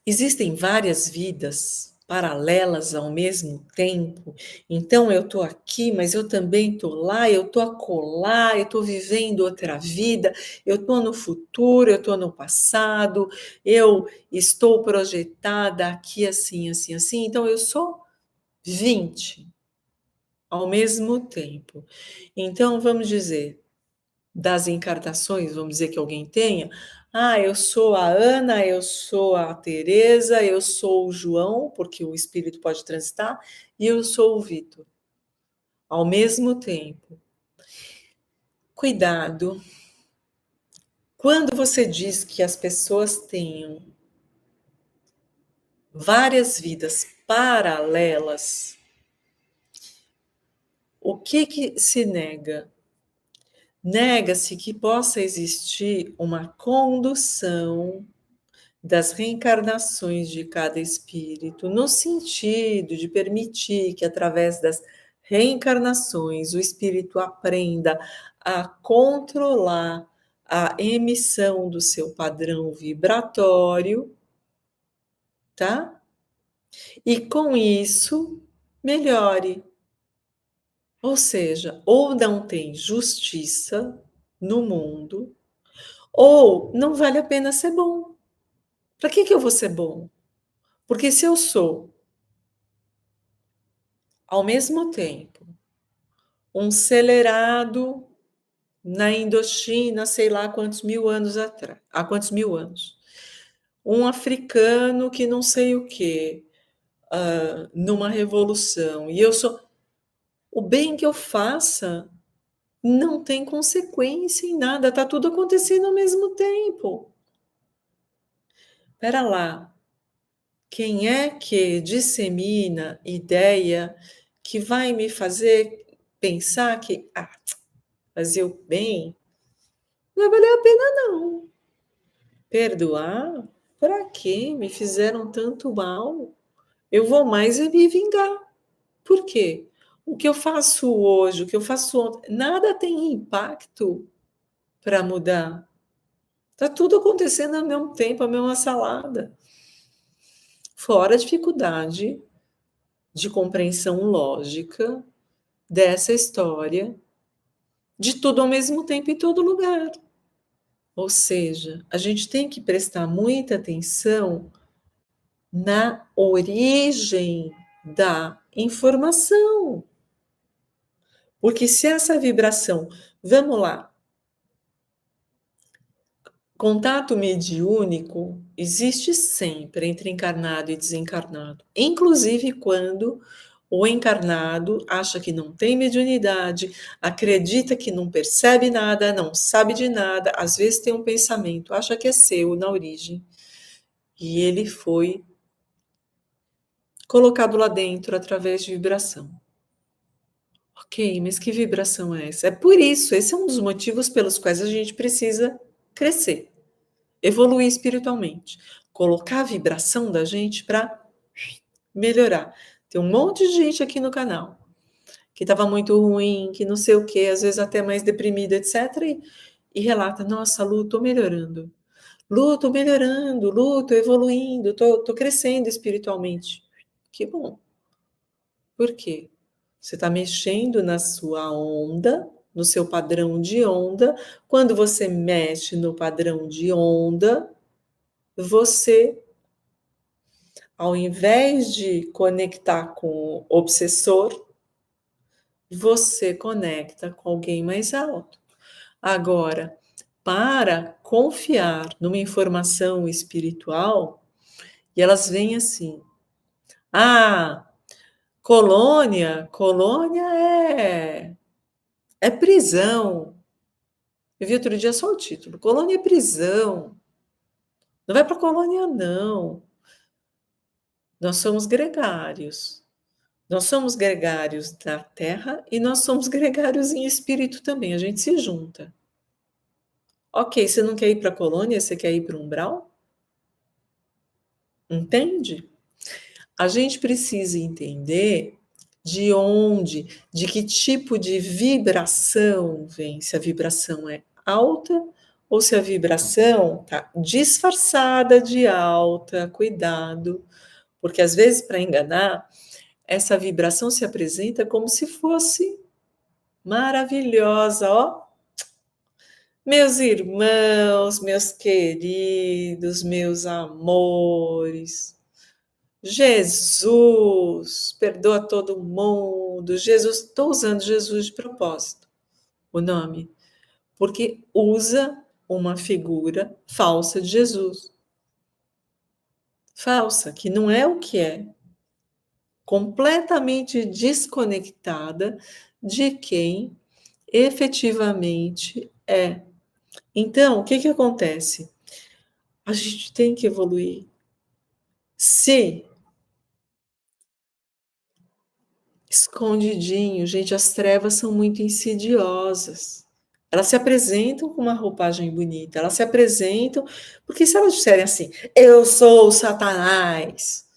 Existem várias vidas paralelas ao mesmo tempo. Então eu estou aqui, mas eu também estou lá, eu estou acolá, eu estou vivendo outra vida, eu estou no futuro, eu estou no passado, eu estou projetada aqui assim, assim, assim. Então eu sou 20 ao mesmo tempo. Então vamos dizer, das encartações, vamos dizer que alguém tenha, eu sou a Ana, eu sou a Teresa, eu sou o João, porque o espírito pode transitar, e eu sou o Vitor. Ao mesmo tempo. Cuidado. Quando você diz que as pessoas tenham várias vidas paralelas, o que se nega? Nega-se que possa existir uma condução das reencarnações de cada espírito, no sentido de permitir que, através das reencarnações, o espírito aprenda a controlar a emissão do seu padrão vibratório, tá? E com isso, melhore. Ou seja, ou não tem justiça no mundo, ou não vale a pena ser bom. Para que eu vou ser bom? Porque se eu sou, ao mesmo tempo, um celerado na Indochina, sei lá quantos mil anos atrás, há quantos mil anos, um africano que não sei o quê, numa revolução, e eu sou, o bem que eu faça não tem consequência em nada, está tudo acontecendo ao mesmo tempo. Espera lá, quem é que dissemina ideia que vai me fazer pensar que fazer o bem não vai valer a pena, não. Perdoar? Para quê? Me fizeram tanto mal. Eu vou mais é me vingar. Por quê? O que eu faço hoje, o que eu faço ontem, nada tem impacto para mudar. Está tudo acontecendo ao mesmo tempo, a mesma salada. Fora a dificuldade de compreensão lógica dessa história de tudo ao mesmo tempo em todo lugar. Ou seja, a gente tem que prestar muita atenção na origem da informação. Porque se essa vibração, vamos lá, contato mediúnico existe sempre entre encarnado e desencarnado, inclusive quando o encarnado acha que não tem mediunidade, acredita que não percebe nada, não sabe de nada, às vezes tem um pensamento, acha que é seu na origem, e ele foi colocado lá dentro através de vibração. Ok, mas que vibração é essa? É por isso, esse é um dos motivos pelos quais a gente precisa crescer, evoluir espiritualmente, colocar a vibração da gente para melhorar. Tem um monte de gente aqui no canal que estava muito ruim, que não sei o que, às vezes até mais deprimida, etc. E relata: nossa, Lu, tô melhorando. Lu, tô melhorando. Lu, tô evoluindo, tô crescendo espiritualmente. Que bom. Por quê? Você está mexendo na sua onda, no seu padrão de onda. Quando você mexe no padrão de onda, você, ao invés de conectar com o obsessor, você conecta com alguém mais alto. Agora, para confiar numa informação espiritual, e elas vêm assim: ah, colônia é prisão. Eu vi outro dia só o título: colônia é prisão. Não vai para colônia, não. Nós somos gregários. Nós somos gregários na terra e nós somos gregários em espírito também. A gente se junta. Ok, você não quer ir para a colônia, você quer ir para o umbral? Entende? A gente precisa entender de onde, de que tipo de vibração vem, se a vibração é alta ou se a vibração está disfarçada de alta, cuidado, Porque às vezes, para enganar, essa vibração se apresenta como se fosse maravilhosa, ó. Meus irmãos, meus queridos, meus amores, Jesus perdoa todo mundo. Jesus, estou usando Jesus de propósito, o nome, porque usa uma figura falsa de Jesus. Falsa, que não é o que é. Completamente desconectada de quem efetivamente é. Então, o que que acontece? A gente tem que evoluir. Se escondidinho, gente, as trevas são muito insidiosas. Elas se apresentam com uma roupagem bonita, elas se apresentam, porque se elas disserem assim, eu sou o Satanás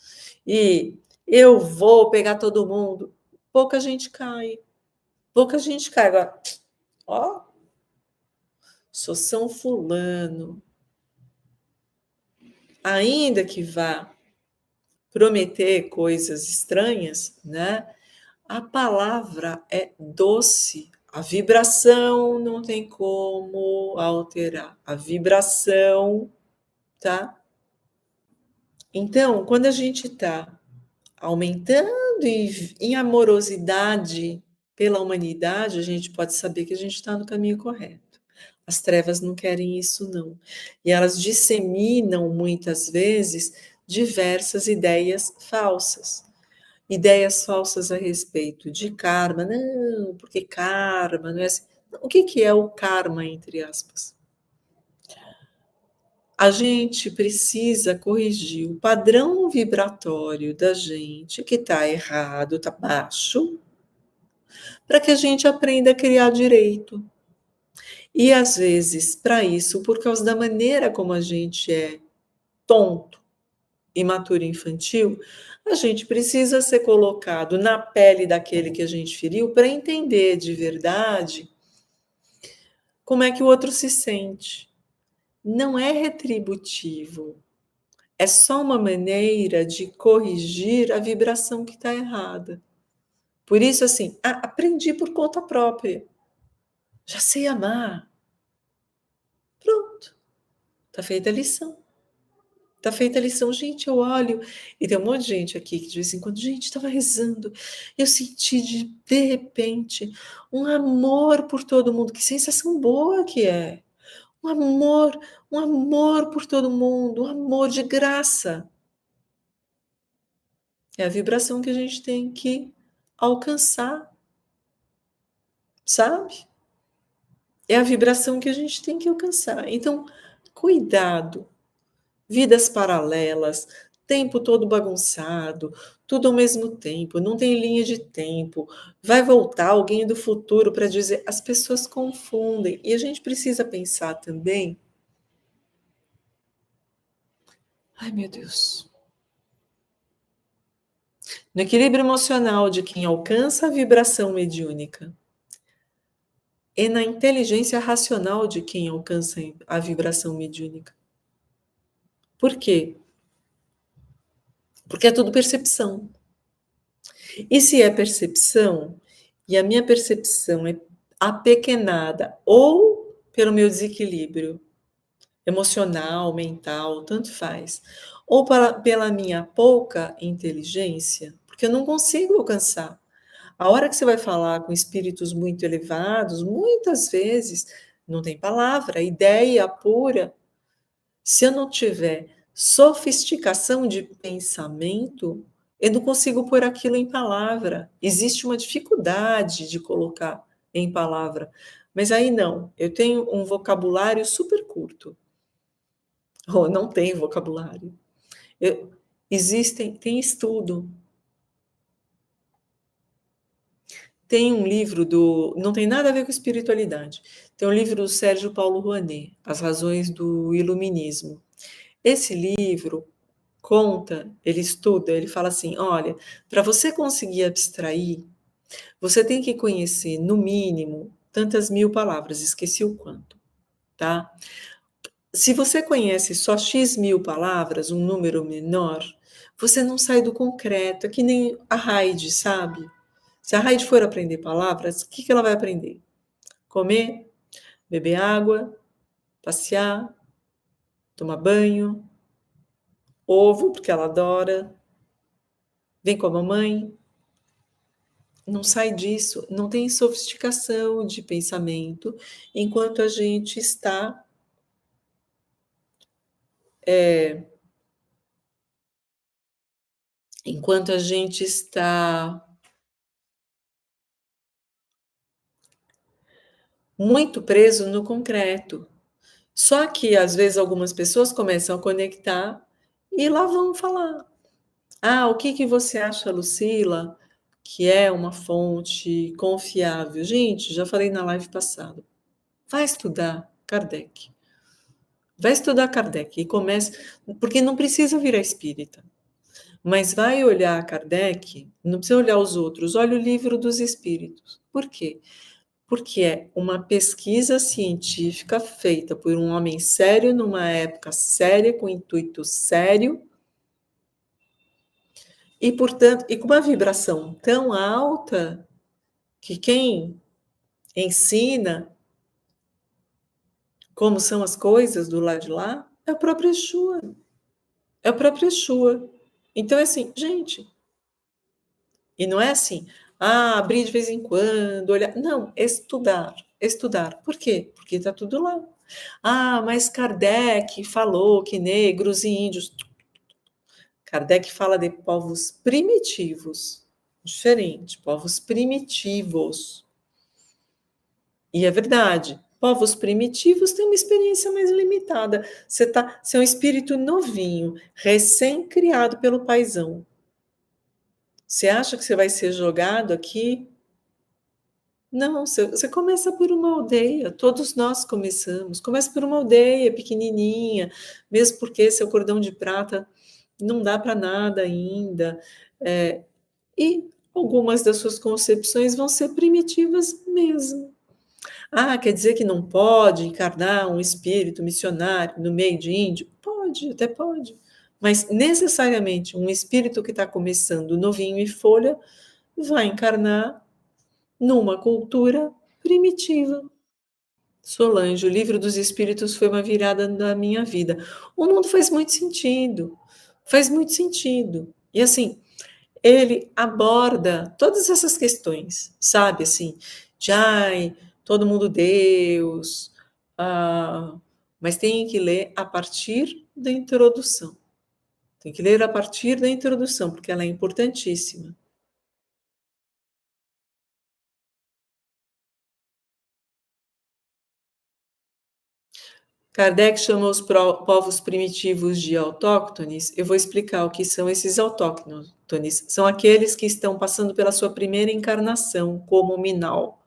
e eu vou pegar todo mundo, pouca gente cai, pouca gente cai. Agora, ó, sou São Fulano, ainda que vá prometer coisas estranhas, né? A palavra é doce. A vibração não tem como alterar. A vibração, tá? Então, quando a gente está aumentando em amorosidade pela humanidade, a gente pode saber que a gente está no caminho correto. As trevas não querem isso, não. E elas disseminam, muitas vezes, diversas ideias falsas. Ideias falsas a respeito de karma. Não, porque karma não é assim. O que que é o karma, entre aspas? A gente precisa corrigir o padrão vibratório da gente, que está errado, está baixo, para que a gente aprenda a criar direito. E às vezes, para isso, por causa da maneira como a gente é tonto, imaturo e infantil, a gente precisa ser colocado na pele daquele que a gente feriu para entender de verdade como é que o outro se sente. Não é retributivo, é só uma maneira de corrigir a vibração que está errada. Por isso, assim, aprendi por conta própria. Já sei amar. Pronto, tá feita a lição. Tá feita a lição, gente, eu olho e tem um monte de gente aqui que de vez em quando, gente, estava rezando, eu senti de repente um amor por todo mundo, que sensação boa que é. Um amor por todo mundo, um amor de graça. É a vibração que a gente tem que alcançar, sabe? É a vibração que a gente tem que alcançar. Então, cuidado. Vidas paralelas, tempo todo bagunçado, tudo ao mesmo tempo, não tem linha de tempo. Vai voltar alguém do futuro para dizer, as pessoas confundem. E a gente precisa pensar também. Ai, meu Deus. No equilíbrio emocional de quem alcança a vibração mediúnica e na inteligência racional de quem alcança a vibração mediúnica. Por quê? Porque é tudo percepção. E se é percepção, e a minha percepção é apequenada ou pelo meu desequilíbrio emocional, mental, tanto faz, ou pela minha pouca inteligência, porque eu não consigo alcançar. A hora que você vai falar com espíritos muito elevados, muitas vezes não tem palavra, ideia pura. Se eu não tiver sofisticação de pensamento, eu não consigo pôr aquilo em palavra. Existe uma dificuldade de colocar em palavra. Mas aí não, eu tenho um vocabulário super curto. Ou não tenho vocabulário. Tem estudo. Tem um livro não tem nada a ver com espiritualidade. Tem um livro do Sérgio Paulo Rouanet, As Razões do Iluminismo. Esse livro ele estuda, ele fala assim: olha, para você conseguir abstrair, você tem que conhecer, no mínimo, tantas mil palavras, esqueci o quanto, tá? Se você conhece só X mil palavras, um número menor, Você não sai do concreto, é que nem a Heidi, sabe? Se a Heidi for aprender palavras, o que que ela vai aprender? Comer, beber água, passear, tomar banho, ovo, porque ela adora, vem com a mamãe. Não sai disso, não tem sofisticação de pensamento, enquanto a gente está, enquanto a gente está muito preso no concreto. Só que às vezes algumas pessoas começam a conectar e lá vão falar. Ah, o que que você acha, Lucila, que é uma fonte confiável? Gente, já falei na live passada. Vai estudar Kardec. Vai estudar Kardec e comece, porque não precisa virar espírita, mas vai olhar Kardec, não precisa olhar os outros, olha o livro dos espíritos. Por quê? Porque é uma pesquisa científica feita por um homem sério, numa época séria, com intuito sério, e, portanto, e com uma vibração tão alta que quem ensina como são as coisas do lado de lá é o próprio Yeshua. É o próprio Yeshua. Então, é assim, gente, e não é assim, abrir de vez em quando, olhar. Não, estudar, estudar. Por quê? Porque está tudo lá. Mas Kardec falou que negros e índios. Kardec fala de povos primitivos, diferente, povos primitivos. E é verdade, povos primitivos têm uma experiência mais limitada. Você é um espírito novinho, recém-criado pelo paizão. Você acha que você vai ser jogado aqui? Não, você começa por uma aldeia, todos nós começamos. Começa por uma aldeia pequenininha, mesmo porque seu cordão de prata não dá para nada ainda. E algumas das suas concepções vão ser primitivas mesmo. Quer dizer que não pode encarnar um espírito missionário no meio de índio? Pode, até pode. Mas necessariamente um espírito que está começando novinho e folha vai encarnar numa cultura primitiva. Solange, o livro dos espíritos foi uma virada na minha vida. O mundo faz muito sentido. Faz muito sentido. E assim, ele aborda todas essas questões, sabe? Assim, de todo mundo Deus, mas tem que ler a partir da introdução. Tem que ler a partir da introdução, porque ela é importantíssima. Kardec chamou os povos primitivos de autóctones. Eu vou explicar o que são esses autóctones. São aqueles que estão passando pela sua primeira encarnação como minal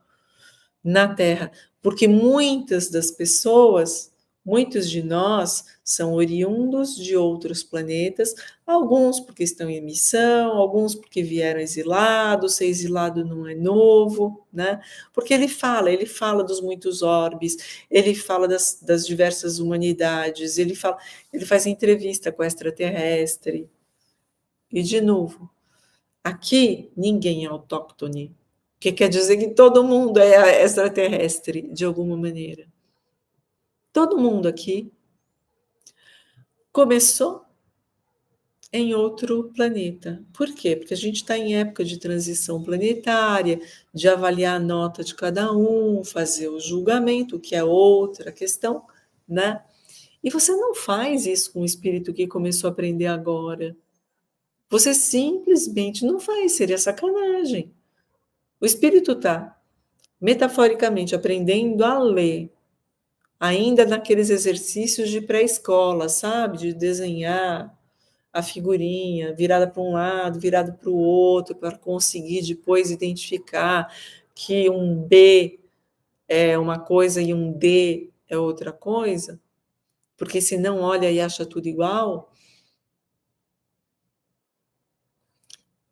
na Terra, porque muitas das pessoas, muitos de nós, são oriundos de outros planetas, alguns porque estão em missão, alguns porque vieram exilados, ser exilado não é novo, né? Porque ele fala dos muitos orbes, ele fala das diversas humanidades, ele faz entrevista com o extraterrestre. E, de novo, aqui ninguém é autóctone, que quer dizer que todo mundo é extraterrestre, de alguma maneira. Todo mundo aqui começou em outro planeta. Por quê? Porque a gente está em época de transição planetária, de avaliar a nota de cada um, fazer o julgamento, que é outra questão, né? E você não faz isso com o espírito que começou a aprender agora. Você simplesmente não faz, seria sacanagem. O espírito está, metaforicamente, aprendendo a ler, ainda naqueles exercícios de pré-escola, sabe? De desenhar a figurinha virada para um lado, virada para o outro, para conseguir depois identificar que um B é uma coisa e um D é outra coisa, porque se não olha e acha tudo igual.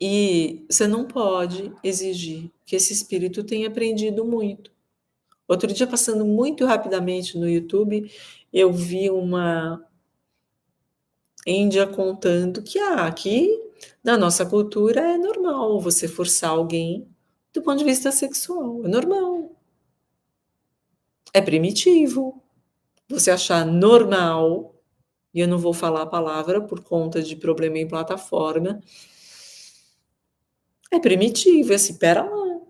E você não pode exigir que esse espírito tenha aprendido muito. Outro dia, passando muito rapidamente no YouTube, eu vi Índia contando que aqui na nossa cultura é normal você forçar alguém do ponto de vista sexual, é normal. É primitivo. Você achar normal, e eu não vou falar a palavra por conta de problema em plataforma, é primitivo, é assim, espera lá,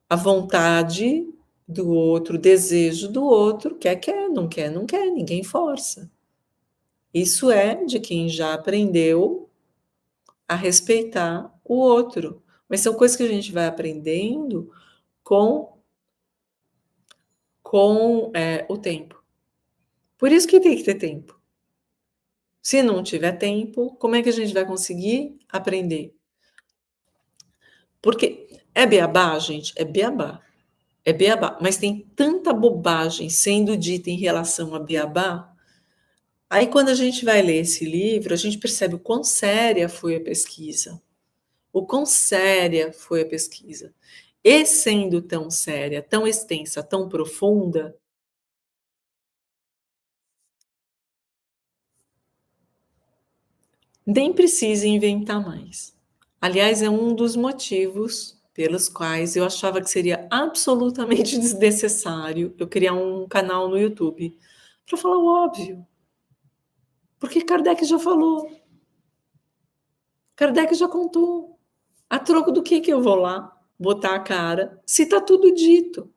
a vontade do outro, o desejo do outro, quer, não quer, não quer, ninguém força. Isso é de quem já aprendeu a respeitar o outro, mas são coisas que a gente vai aprendendo com o tempo. Por isso que tem que ter tempo. Se não tiver tempo, como é que a gente vai conseguir aprender? Porque é beabá, gente? É beabá. É beabá, mas tem tanta bobagem sendo dita em relação a beabá. Aí, quando a gente vai ler esse livro, a gente percebe o quão séria foi a pesquisa. O quão séria foi a pesquisa. E sendo tão séria, tão extensa, tão profunda, nem precisa inventar mais. Aliás, é um dos motivos pelos quais eu achava que seria absolutamente desnecessário eu criar um canal no YouTube, para falar o óbvio, porque Kardec já falou, Kardec já contou. A troco do que eu vou lá botar a cara, se está tudo dito?